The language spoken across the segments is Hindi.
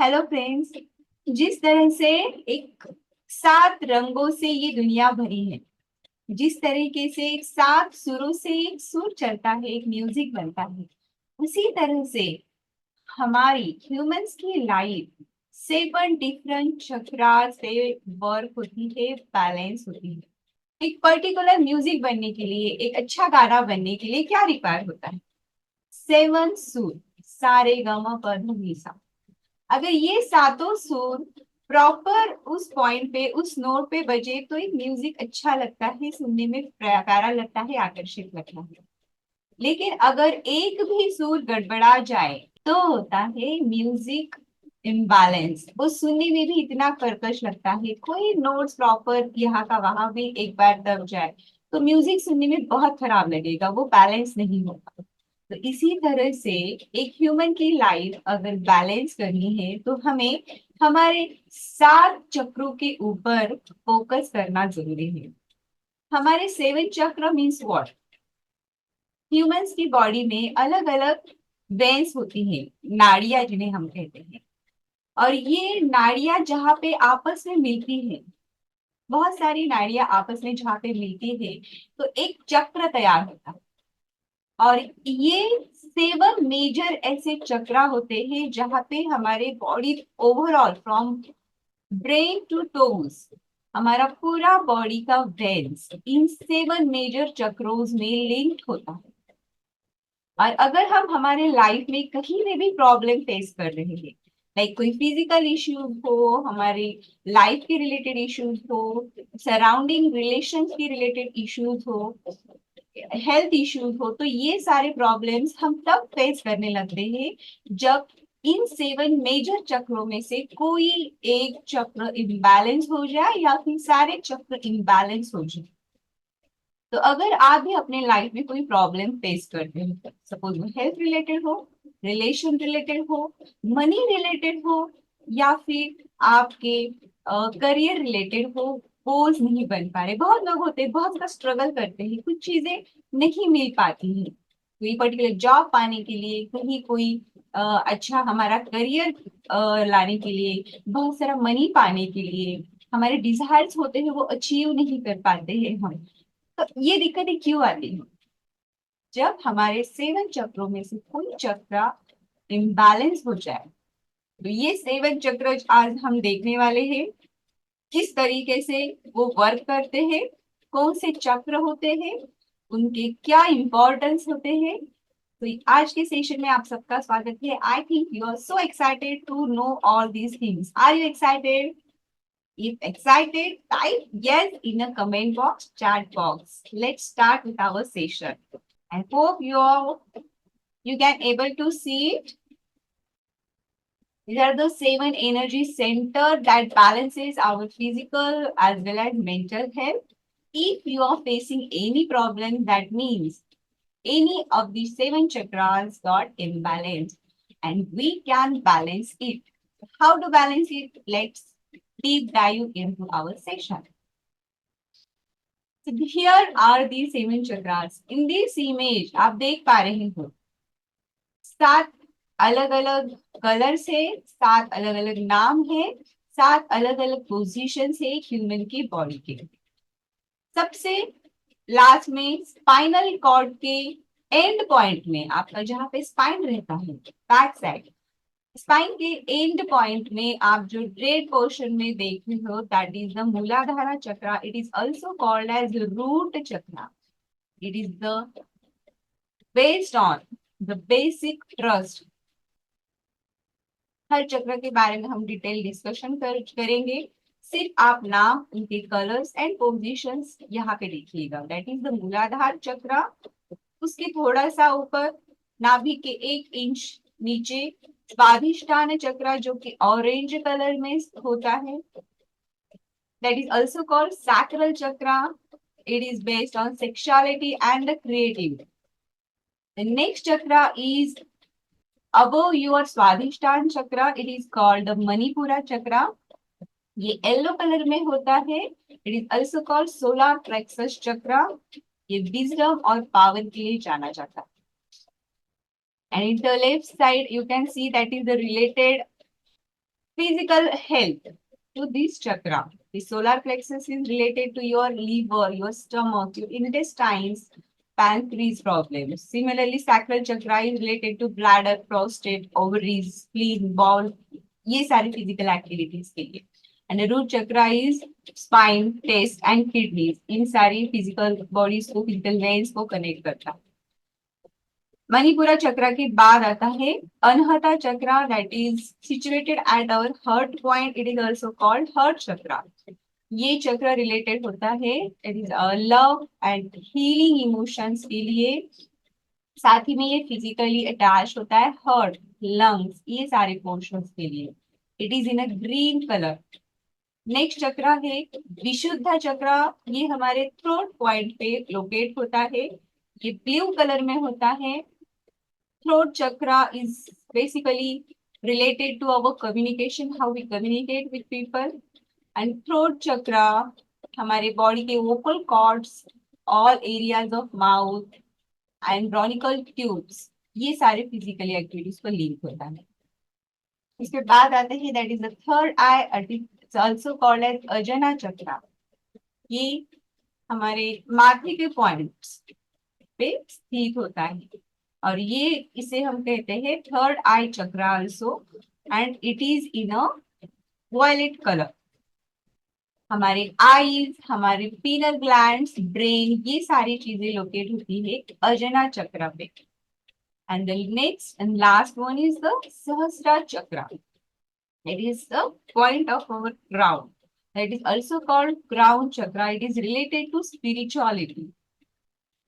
Hello friends. जिस तरह से एक सात रंगों से ये दुनिया भरी है, जिस तरीके से एक सात सुरों से एक सुर चलता है, एक म्यूजिक बनता है, उसी तरह से हमारी ह्यूमंस की लाइफ 7 डिफरेंट चक्रास से वर्क होती है, बैलेंस होती है। एक पर्टिकुलर म्यूजिक बनने के लिए, एक अच्छा गाना बनने के लिए क्या रिक्वायर होता है? 7 सुर, सारे गामा पर सा। अगर ये सातों सुर प्रॉपर उस पॉइंट पे, उस नोट पे बजे तो एक म्यूजिक अच्छा लगता है, सुनने में प्यारा लगता है, आकर्षित लगता है। लेकिन अगर एक भी सुर गड़बड़ा जाए तो होता है म्यूजिक इम्बैलेंस। वो सुनने में भी इतना कर्कश लगता है, कोई नोट्स प्रॉपर यहाँ का वहां भी एक बार दब जाए तो म्यूजिक सुनने में बहुत खराब लगेगा, वो बैलेंस नहीं होगा। तो इसी तरह से एक ह्यूमन की लाइफ अगर बैलेंस करनी है तो हमें हमारे 7 चक्रों के ऊपर फोकस करना जरूरी है। हमारे 7 चक्र मीन्स व्हाट? ह्यूमंस की बॉडी में अलग अलग वेन्स होती हैं, नाड़ियां जिन्हें हम कहते हैं। और ये नाड़ियां जहाँ पे आपस में मिलती हैं, बहुत सारी नाड़ियां आपस में जहाँ पे मिलती है तो एक चक्र तैयार होता है। और ये 7 मेजर ऐसे चक्रा होते हैं जहाँ पे हमारे body overall from brain to toes, हमारा पूरा बॉडी का वेन्स इन 7 मेजर चक्रों में लिंक्ड होता है। और अगर हम हमारे लाइफ में कहीं में भी प्रॉब्लम फेस कर रहे हैं, लाइक कोई फिजिकल इश्यूज हो, हमारी लाइफ के रिलेटेड इश्यूज हो, सराउंडिंग रिलेशंस के रिलेटेड इश्यूज हो, हेल्थ इश्यूज हो, तो ये सारे प्रॉब्लम्स हम तब फेस करने लगते हैं जब इन 7 मेजर चक्रों में से कोई एक चक्र इम्बैलेंस हो जाए या फिर सारे चक्र इम्बैलेंस हो जाए। तो अगर आप भी अपने लाइफ में कोई प्रॉब्लम फेस करते हो, सपोज वो हेल्थ रिलेटेड हो, रिलेशन रिलेटेड हो, मनी रिलेटेड हो, या फिर आपके करियर रिलेटेड हो, गोल्स नहीं बन पा रहे, बहुत लोग होते हैं बहुत सा स्ट्रगल करते हैं, कुछ चीजें नहीं मिल पाती हैं कोई पर्टिकुलर जॉब पाने के लिए, कहीं कोई अच्छा हमारा करियर लाने के लिए, बहुत सारा मनी पाने के लिए, हमारे डिजायर्स होते हैं वो अचीव नहीं कर पाते हैं हम। तो ये दिक्कतें क्यों आती हैं? जब हमारे 7 चक्रों में से कोई चक्र इम्बैलेंस हो जाए। तो ये 7 चक्र आज हम देखने वाले हैं, किस तरीके से वो वर्क करते हैं, कौन से चक्र होते हैं, उनके क्या इंपॉर्टेंस होते हैं। तो आज के सेशन में आप सबका स्वागत है। I think you are so excited to know all these things. Are you excited? If excited, type yes in a comment box, chat box. Let's start with our session. I hope you can able to see it. These are the 7 energy center that balances our physical as well as mental health. If you are facing any problem, that means any of the 7 chakras got imbalanced, and we can balance it. How to balance it? Let's deep dive into our session. So here are the 7 chakras. In this image आप देख पा रहे हो 7 अलग अलग कलर्स है, 7 अलग अलग नाम है, 7 अलग अलग पोजीशन है ह्यूमन की बॉडी के। सबसे लास्ट में स्पाइनल कॉर्ड के एंड पॉइंट में, आपका जहाँ पे स्पाइन रहता है बैक साइड, स्पाइन के एंड पॉइंट में आप जो रेड पोर्शन में देख रहे हो, that is the Muladhara chakra. It is also called as root chakra. It is the based on the basic trust. हर चक्र के बारे में हम डिटेल डिस्कशन करेंगे। सिर्फ आप नाम, उनके कलर्स एंड पोजिशंस यहाँ पे देखिएगा। दैट इज द मूलाधार चक्र। उसके थोड़ा सा ऊपर नाभि के 1 इंच नीचे स्वाधिष्ठान चक्र, जो कि ऑरेंज कलर में होता है, that is also called sacral chakra. It is based on sexuality and the creativity. The next chakra is above your swadhisthana chakra. It is called the manipura chakra. ये येलो कलर में होता है। It is also called solar plexus chakra. ये विजडम और पावर के लिए जाना जाता है। And in the left side, you can see that is the related physical health to this chakra. The solar plexus is related to your liver, your stomach, your intestines, pancreas problems. Similarly, sacral chakra is related to bladder, prostate, ovaries, spleen, bowel. ये सारी physical activities के लिए. And the root chakra is spine, chest and kidneys. इन सारी physical bodies को, physical veins को connect करता है. मणिपुरा चक्र के बाद आता है Anahata chakra, that is situated at our heart point. It is also called heart chakra. ये चक्र रिलेटेड होता है it is love and healing emotions के लिए. साथ ही में ये फिजिकली अटैच होता है हार्ट, लंग्स, ये सारे पोर्शंस के लिए. It is in a green colour. Next चक्र है विशुद्ध चक्र. ये हमारे थ्रोट पॉइंट पे लोकेट होता है. ये ब्लू कलर में होता है. throat chakra is basically related to our communication, how we communicate with people. And throat chakra हमारे बॉडी के vocal cords, all areas of mouth and bronchial tubes, ये सारे फिजिकली एक्टिविटीज को लिंक होता है. इसके बाद आते हैं that is the third eye, it's also called as Ajna chakra. ये हमारे माथे के पॉइंट्स पे स्थित होता है और ये इसे हम कहते हैं third eye chakra also. And it is in a violet colour. हमारे आईज, हमारे पीनल ग्लैंड्स, ब्रेन, ये सारी चीजें लोकेट होती है अजना चक्र पे. And the next and last one is the Sahasra chakra. It is the point of our crown. That is also called crown chakra. It is related to spirituality,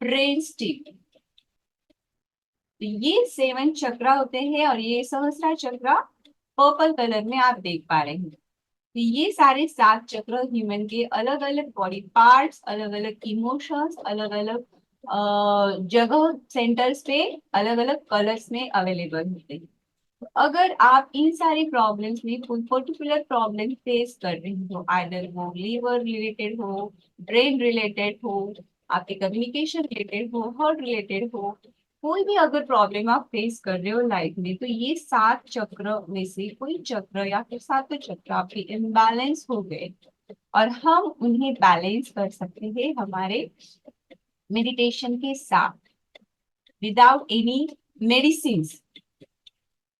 brain state. तो ये 7 चक्रा होते हैं और ये सहस्रा चक्रा पर्पल कलर में आप देख पा रहे हैं. तो ये सारे 7 चक्र ह्यूमन के अलग अलग बॉडी पार्ट्स, अलग अलग इमोशंस, अलग अलग जगह सेंटर्स पे अलग अलग कलर्स में अवेलेबल होते हैं. तो अगर आप इन सारी प्रॉब्लम्स में कोई पर्टिकुलर प्रॉब्लम फेस कर रहे हो, आइदर वो लीवर रिलेटेड हो, ब्रेन रिलेटेड हो, आपके कम्युनिकेशन रिलेटेड हो, हार्ट रिलेटेड हो, कोई भी अगर प्रॉब्लम आप फेस कर रहे हो लाइफ में, तो ये 7 चक्र में से कोई चक्र या फिर 7 चक्र आपके इम्बैलेंस हो गए और हम उन्हें बैलेंस कर सकते हैं हमारे मेडिटेशन के साथ, विदाउट एनी मेडिसिन.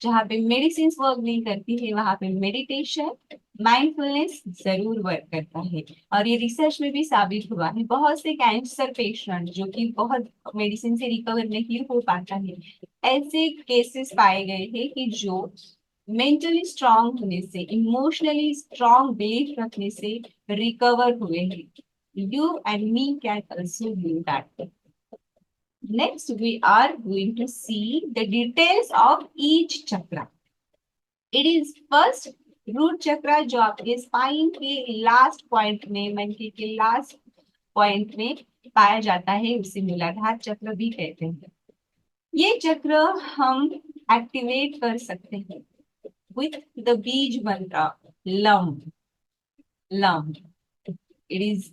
जहाँ पे मेडिसिन वर्क नहीं करती है वहां पे मेडिटेशन, माइंडफुलनेस जरूर वर्क करता है. और ये रिसर्च में भी साबित हुआ है. बहुत से कैंसर पेशेंट जो कि बहुत मेडिसिन से रिकवर नहीं हो पाता है, ऐसे केसेस पाए गए हैं कि जो मेंटली स्ट्रांग होने से, इमोशनली स्ट्रांग बिलीफ रखने से रिकवर हुए हैं. You and me can also do that. Next, we are going to see the details of each chakra. It is first root chakra जो आपके spine के last point में, मनके के last point में पाया जाता है, उसे मूलाधार चक्र भी कहते हैं. ये चक्र हम एक्टिवेट कर सकते हैं with the बीज मंत्र lump. Lump. It is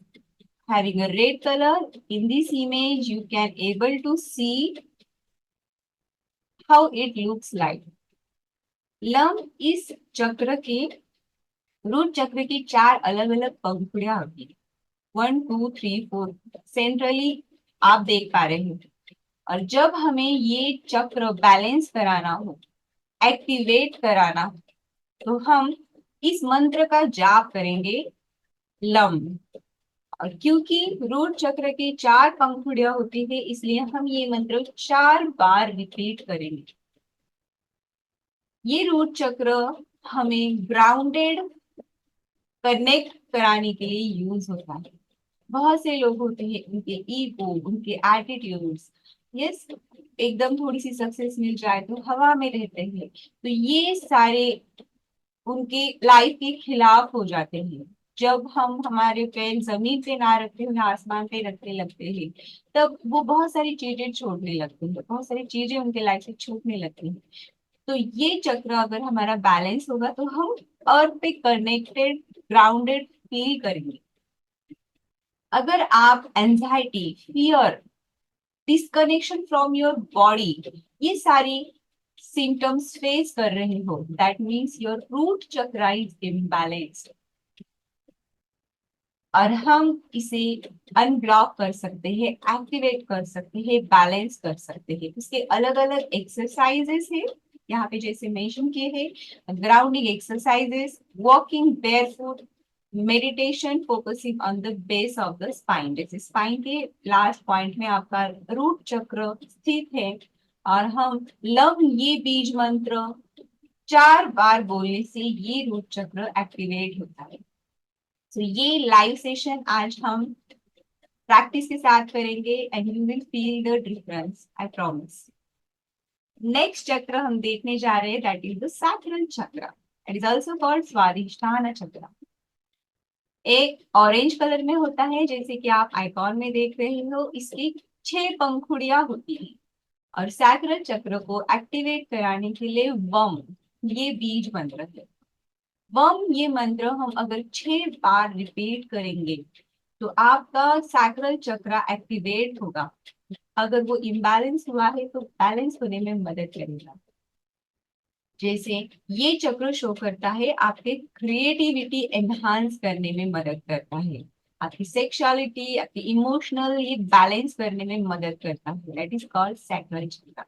having a red color. In this image you can able to see how it looks like. Lump इस चक्र के, रूट चक्र की 4 अलग अलग पंखुड़ियां होती है. 1 2 3 4 सेंट्रली आप देख पा रहे हैं. और जब हमें ये चक्र बैलेंस कराना हो, एक्टिवेट कराना हो, तो हम इस मंत्र का जाप करेंगे लम. और क्योंकि रूट चक्र के 4 पंखुड़ियां होती है, इसलिए हम ये मंत्र 4 बार रिपीट करेंगे. ये रूट चक्र हमें ग्राउंडेड कनेक्ट कराने के लिए यूज होता है. बहुत से लोग होते हैं, उनके ईगो, उनके एटीट्यूड्स, यस, एकदम थोड़ी सी सक्सेस मिल जाए तो हवा में रहते हैं, तो ये सारे उनके लाइफ के खिलाफ हो जाते हैं. जब हम हमारे पैर जमीन पे ना रखते हुए आसमान पे रखने लगते हैं, तब वो बहुत सारी चीजें छोड़ने लगते हैं, बहुत सारी चीजें उनके लाइफ से छूटने लगती हैं. तो ये चक्र अगर हमारा बैलेंस होगा तो हम अर्थ पे कनेक्टेड, ग्राउंडेड फील करेंगे. अगर आप anxiety, fear, disconnection from your body, ये सारी सिम्टम्स फेस कर रहे हो, that means your root chakra is imbalanced, और हम इसे अनब्लॉक कर सकते हैं, एक्टिवेट कर सकते हैं, बैलेंस कर सकते हैं। इसके अलग अलग एक्सरसाइजेस हैं यहाँ पे जैसे मेंशन किए हैं, grounding exercises, walking barefoot, meditation focusing on the base of the spine. जैसे स्पाइन के लास्ट पॉइंट में आपका रूट चक्र स्थित है, और हम लव ये बीज मंत्र 4 बार बोलने से ये रूट चक्र एक्टिवेट होता है। तो ये लाइव सेशन आज हम प्रैक्टिस के साथ करेंगे, and you will feel the difference, I promise. Next चक्र हम देखने जा रहे हैं, दैट इज द सैक्रल चक्र, इट इज आल्सो कॉल्ड स्वादिष्ठान चक्र। एक ऑरेंज कलर में होता है, जैसे कि आप आइकॉन में देख रहे हो, इसकी 6 पंखुड़ियां होती हैं। और सैक्रल चक्र को एक्टिवेट कराने के लिए वम ये बीज मंत्र है। वम ये मंत्र हम अगर 6 बार रिपीट करेंगे तो आपका सैक्रल चक्र एक्टिवेट होगा। अगर वो इम्बैलेंस हुआ है तो बैलेंस होने में मदद करेगा। जैसे ये चक्र शो करता है आपके क्रिएटिविटी एनहांस करने में मदद करता है, आपकी सेक्सुअलिटी, आपकी इमोशनल ये बैलेंस करने में मदद करता है, दैट इज कॉल्ड सैक्रल चक्र।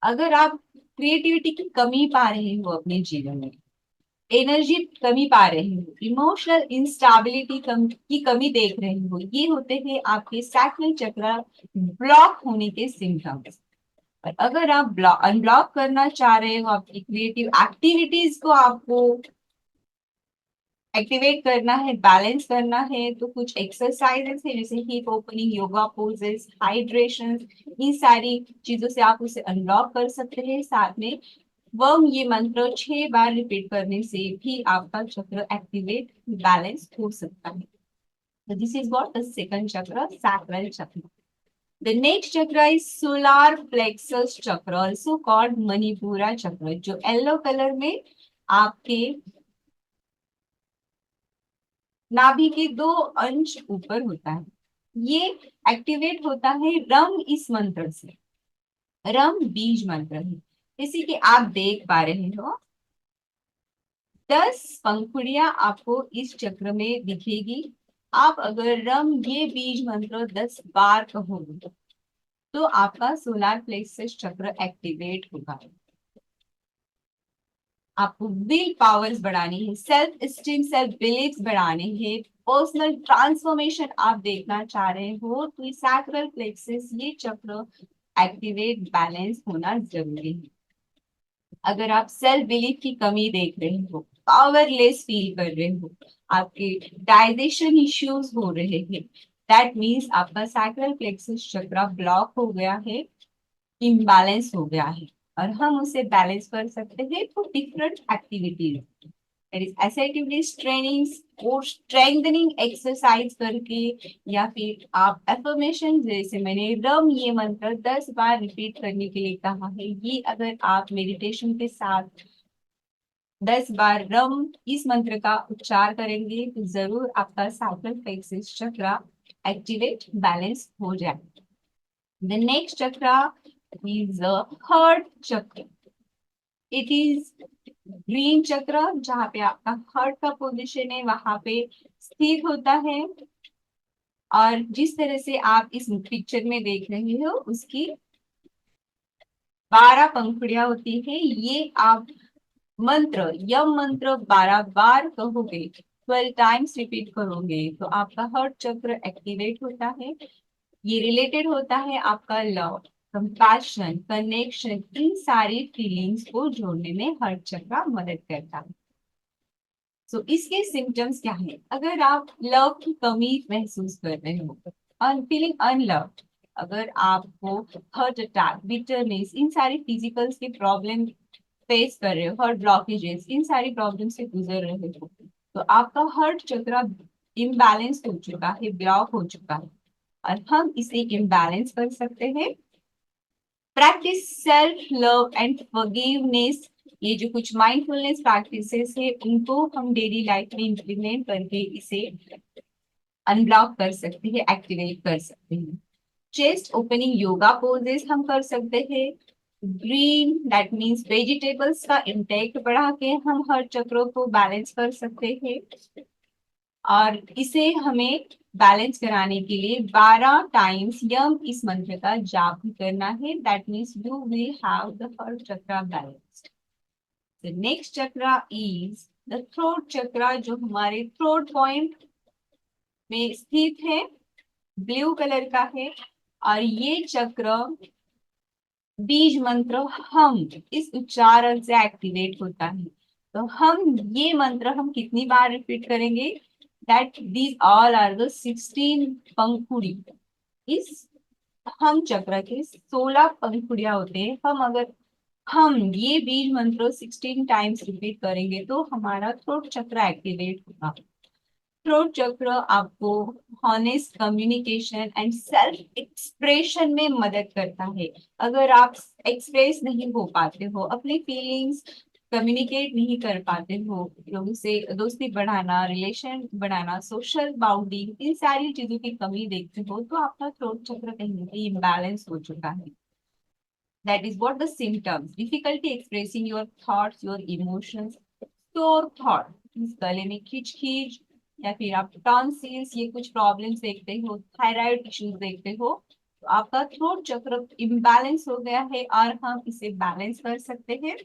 अगर आप क्रिएटिविटी की कमी पा रहे हो अपने जीवन में, एनर्जी कमी पा रहे हो, इमोशनल इंस्टेबिलिटी की कमी देख रहे हो, ये होते हैं आपके सैक्रल चक्र ब्लॉक होने के सिम्टम्स। और अगर आप अनब्लॉक करना चाह रहे हो, आपकी क्रिएटिव एक्टिविटीज को आपको एक्टिवेट करना है, बैलेंस करना है, तो कुछ एक्सरसाइजेस है जैसे hip opening, yoga poses, hydration, इन सारी चीजों से आप उसे अनलॉक कर सकते हैं। साथ में वम ये मंत्र 6 बार रिपीट करने से भी आपका चक्र एक्टिवेट बैलेंस हो सकता है। So this is what the second chakra, sacral chakra. The next chakra is solar plexus chakra, also called Manipura chakra, जो येलो कलर में आपके नाभि के 2 अंश ऊपर होता है। ये एक्टिवेट होता है रम इस मंत्र से। रम बीज मंत्र है, जैसे कि आप देख पा रहे हो 10 पंखुड़ियां आपको इस चक्र में दिखेगी। आप अगर रम ये बीज मंत्र 10 बार कहोगे तो आपका सोलार प्लेक्सस चक्र एक्टिवेट होगा। आपको विल पावर्स बढ़ानी है, सेल्फ स्टीम, सेल्फ बिलीफ बढ़ाने हैं, पर्सनल ट्रांसफॉर्मेशन आप देखना चाह रहे हो, तो ये सैक्रल प्लेक्सस ये चक्र एक्टिवेट बैलेंस होना जरूरी है। अगर आप सेल्फ बिलीफ की कमी देख रहे हो, पावरलेस फील कर रहे हो, आपके डाइजेशन इश्यूज हो रहे हैं, दैट मीन्स आपका सैक्रल प्लेक्सस चक्र ब्लॉक हो गया है, इम्बैलेंस हो गया है। और हम उसे बैलेंस कर सकते हैं through different activities, that is assertiveness training और स्ट्रेंथनिंग एक्सरसाइज करके, या फिर आप एफर्मेशन जैसे मैंने रम ये मंत्र 10 बार रिपीट करने के लिए कहा है, ये अगर आप मेडिटेशन के साथ 10 बार रम इस मंत्र का उच्चार करेंगे तो जरूर आपका सैक्रल प्लेक्सस चक्र एक्टिवेट बैलेंस हो जाए। द नेक्स्ट चक्र is the heart chakra. It is green चक्र, जहाँ पे आपका हार्ट का पोजीशन है वहां पे स्थित होता है। और जिस तरह से आप इस पिक्चर में देख रहे हो उसकी 12 पंखुड़ियां होती है। ये आप मंत्र यम मंत्र 12 बार कहोगे, 12 टाइम्स रिपीट करोगे तो आपका हार्ट चक्र एक्टिवेट होता है। ये रिलेटेड होता है आपका लव, कंपैशन, कनेक्शन, इन सारी फीलिंग्स को जोड़ने में हार्ट चक्र मदद करता है। सो इसके सिम्टम्स क्या है? अगर आप लव की कमी महसूस कर रहे हो, फीलिंग अनलव्ड, अगर आपको हार्ट अटैक, बिटरनेस, इन सारी फिजिकल्स के प्रॉब्लम फेस कर रहे हो, हार्ट ब्लॉकेजेस, इन सारी प्रॉब्लम से गुजर रहे हो, तो आपका हार्ट चक्र इम्बैलेंस हो चुका है, ब्लॉक हो चुका है, और हम इसे इम्बैलेंस कर सकते हैं। Practice self love and forgiveness, ये जो कुछ माइंडफुलनेस प्रैक्टिसेस है उनको हम डेली लाइफ में इंप्लीमेंट करके इसे अनब्लॉक कर सकते हैं, एक्टिवेट कर सकते हैं। चेस्ट ओपनिंग योगा पोजेस हम कर सकते हैं, ग्रीन दैट मीन्स वेजिटेबल्स का इंटेक बढ़ा के हम हर चक्रों को बैलेंस कर सकते हैं। और इसे हमें बैलेंस कराने के लिए 12 टाइम्स यम इस मंत्र का जाप भी करना है। That means you will have the heart chakra balanced. The next chakra is the throat chakra, जो हमारे थ्रोट पॉइंट में स्थित है, ब्लू कलर का है। और ये चक्र बीज मंत्र हम इस उच्चारण से एक्टिवेट होता है। तो ये मंत्र हम कितनी बार रिपीट करेंगे? That these all are the 16 पंखुड़ी। इस हम चक्र के 16 पंखुड़ियां होते हैं। अगर हम ये बीज मंत्र 16 टाइम्स रिपीट करेंगे तो हमारा थ्रोट चक्र एक्टिवेट होगा। थ्रोट चक्र आपको honest communication and self expression में मदद करता है। अगर आप एक्सप्रेस नहीं हो पाते हो, अपनी फीलिंग्स कम्युनिकेट नहीं कर पाते हो, लोगों से दोस्ती बढ़ाना, रिलेशन बढ़ाना, सोशल बाउंडिंग, इन सारी चीजों की कमी देखते हो, तो आपका थ्रोट चक्र कहीं ना कहीं इम्बैलेंस हो चुका है। That is what the symptoms: difficulty expressing your thoughts, your emotions, शोर थॉट, गले में खींच खींच, या फिर आप टॉन्सिल्स, ये कुछ प्रॉब्लम्स देखते हो, थायराइड इश्यूज देखते हो, तो आपका थ्रोट चक्र इम्बैलेंस हो गया है। और हम इसे बैलेंस कर सकते हैं।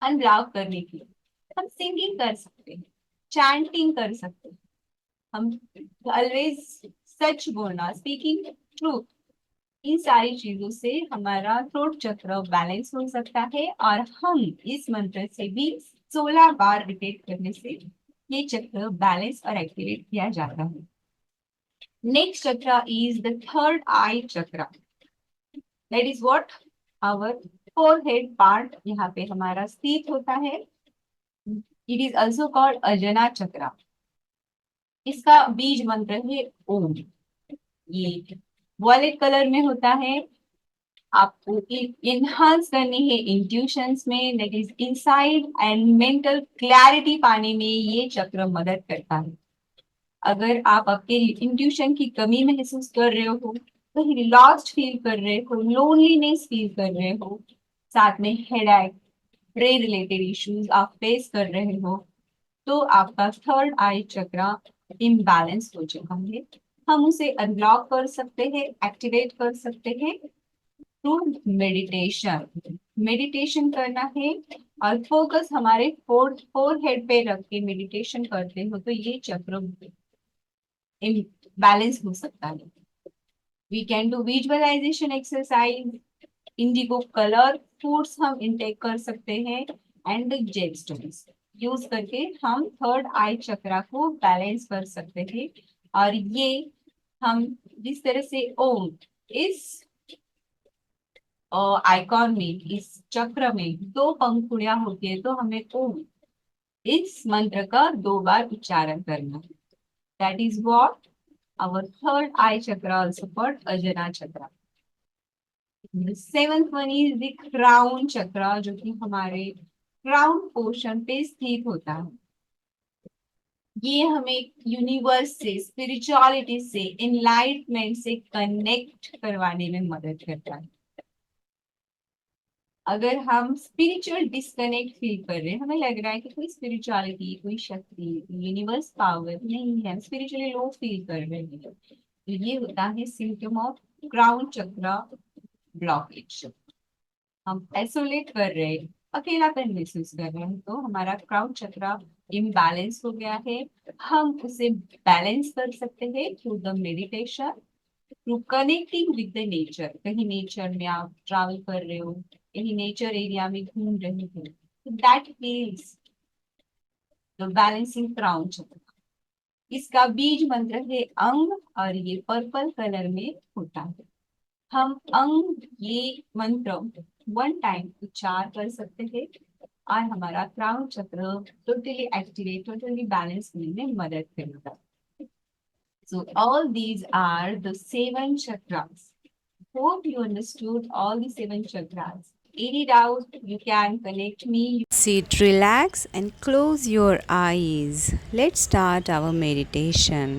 अनब्लॉक करने के लिए हम सिंगिंग कर सकते हैं, चैंटिंग कर सकते हैं, हम ऑलवेज सच बोलना, स्पीकिंग ट्रूथ, इन सारी चीजों से हमारा थ्रोट चक्र बैलेंस हो सकता है। और हम इस मंत्र से भी 16 बार रिपीट करने से ये चक्र बैलेंस और एक्टिवेट किया जाता है। नेक्स्ट चक्र is the third eye chakra. That is what our forehead part यहाँ पे हमारा स्थित होता है। It is also called Ajna chakra. इसका बीज मंत्र है ओम। ये वॉलेट कलर में होता है। आपको इनहांस करनी है इंट्यूशंस में, that is insight and mental clarity पाने में ये चक्र मदद करता है। अगर आप आपके इंट्यूशन की कमी महसूस कर रहे हो, कहीं लॉस्ट फील कर रहे हो, लोनलीनेस फील कर रहे हो, साथ में हेडेक, ब्रेन रिलेटेड इश्यूज आप फेस कर रहे हो, तो आपका थर्ड आई चक्र इम्बैलेंस हो चुका है। हम उसे अनब्लॉक कर सकते हैं, एक्टिवेट कर सकते हैं थ्रू मेडिटेशन। मेडिटेशन करना है और फोकस हमारे फोर हेड पे रख के मेडिटेशन करते हो तो ये चक्र बैलेंस हो सकता है। We can do visualisation exercise, indigo colour foods हम इनटेक कर सकते हैं, एंड जेमस्टोन्स यूज करके हम थर्ड आई चक्रा को बैलेंस कर सकते हैं। और ये हम जिस तरह से ओम इस आइकॉन में, इस चक्र में 2 पंखुड़ियां होती है, तो हमें ओम इस मंत्र का 2 बार उच्चारण करना है। That is what our third eye chakra, also called Ajna chakra. Seventh one is the crown chakra, जो कि हमारे क्राउन पोर्शन पे स्थित होता है। ये हमें यूनिवर्स से, स्पिरिचुअलिटी से, एनलाइटमेंट से कनेक्ट करवाने में मदद करता है। अगर हम स्पिरिचुअल डिस्कनेक्ट फील कर रहे हैं, हमें लग रहा है कि कोई स्पिरिचुअलिटी, कोई शक्ति, यूनिवर्स पावर नहीं है, स्पिरिचुअली लो फील कर रहे हैं, तो ये होता है सिम्टम ऑफ क्राउन चक्र ब्लॉकेज। हम आइसोलेट कर रहे हैं, अकेलापन महसूस कर रहे हैं, तो हमारा क्राउन चक्र इम्बैलेंस हो गया है। हम उसे बैलेंस कर सकते हैं through the meditation, through connecting with the nature. कहीं नेचर में आप ट्रैवल कर रहे हो, कहीं नेचर एरिया में घूम रहे हो, तो that heels the balancing crown चक्र। इसका बीज मंत्र है अंग, और ये पर्पल कलर में होता है। हम अंग ये मंत्र 1 टाइम उच्चार कर सकते हैं और हमारा क्राउन चक्र टोटली एक्टिवेट, टोटली बैलेंस होने में मदद करेगा। So all these are the 7 chakras. Hope you understood all the 7 chakras. Any doubt, you can connect me. Sit, relax, and close your eyes. Let's start our meditation.